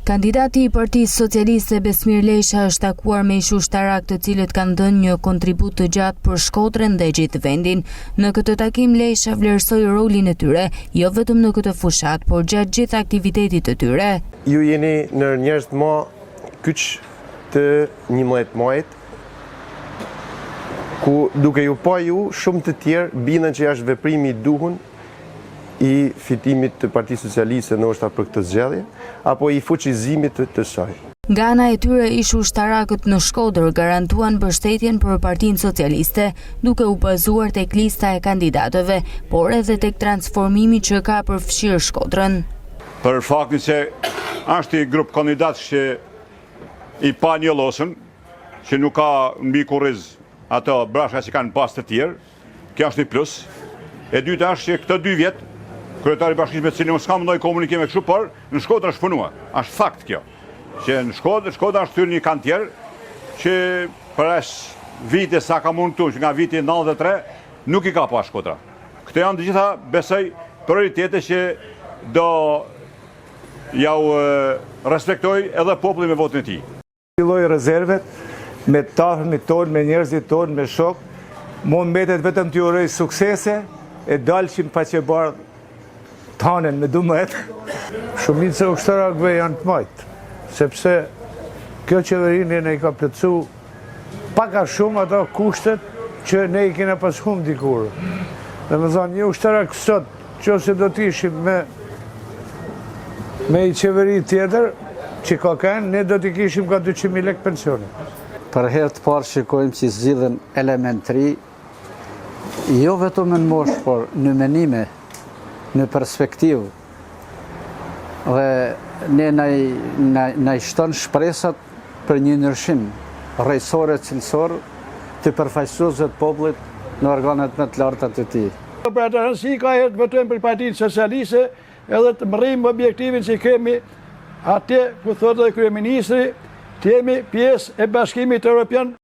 Kandidati i Partisë Socialiste Besmir Lesha është takuar me ish ushtarak të cilët kanë dhënë një kontribut të gjatë për Shkodrën dhe gjithë vendin. Në këtë takim Lesha vlerësoi rolin e tyre, jo vetëm në këtë fushat, por gjatë gjithë aktivitetit të tyre. Ju jeni në njerëz të më kyç të 11 muajit, ku duke ju pa ju, shumë të tjerë bindën që është veprimi i duhur i fitimit të Partisë Socialiste ndoshta për këtë zgjedhje, apo i fuqizimit të saj. Nga ana e tyre ish ushtarakët në Shkodër garantuan mbështetjen për Partinë Socialiste, duke u bazuar tek lista e kandidatëve, por edhe tek transformimi që ka përfshirë Shkodrën. Për faktin se është i grup kandidatësh që i pa një losën, që nuk ka mbi kurriz ato brashka që kanë pas të tjerë, kjo është një plus. E dyta është që këtë 2 vjet kryetari i bashkisë me cilin unë s'kam ndonjë komunikim me kështu, por në Shkodër është punua. Është fakt kjo. Që në Shkodër është thyrë një kantier që për vite sa ka mund këtu, që nga viti 93 nuk i ka pas Shkodra. Këto janë të gjitha, besoj, prioritete që do jau respektoj edhe populli me votin e tij. Filloi rezervet me tafën tonë, me njerëzit tonë, me shok, mund mbetet vetëm t'ju uroj suksese e dalëshim pa që bardh tanen me 12. Shumica ushtarakëve janë të majtë, sepse kjo qeverinë ne i ka plotësu paka shumë ato kushtet që ne i kena pas humbur dikur. Dhe më thonë, një ushtarak sot, nëse do t'ishim me i qeveri tjetër, që ka kanë, ne do t'i kishim ka 200.000 lekë pensioni. Për herë të parë shikojmë që zgjidhen elementari, jo vetëm në moshë, por në menime, në perspektivë. Dhe ne na i shton shpresat për një ndryshim rrethore cilësor të përfaqësuesve të popullit në organet më të larta të tij. Për atë rëndësi ka të votojmë për Partinë Socialiste, edhe të mërrim objektivin që kemi atje ku thotë dhe kryeministri, të jemi pjesë e Bashkimit Evropian.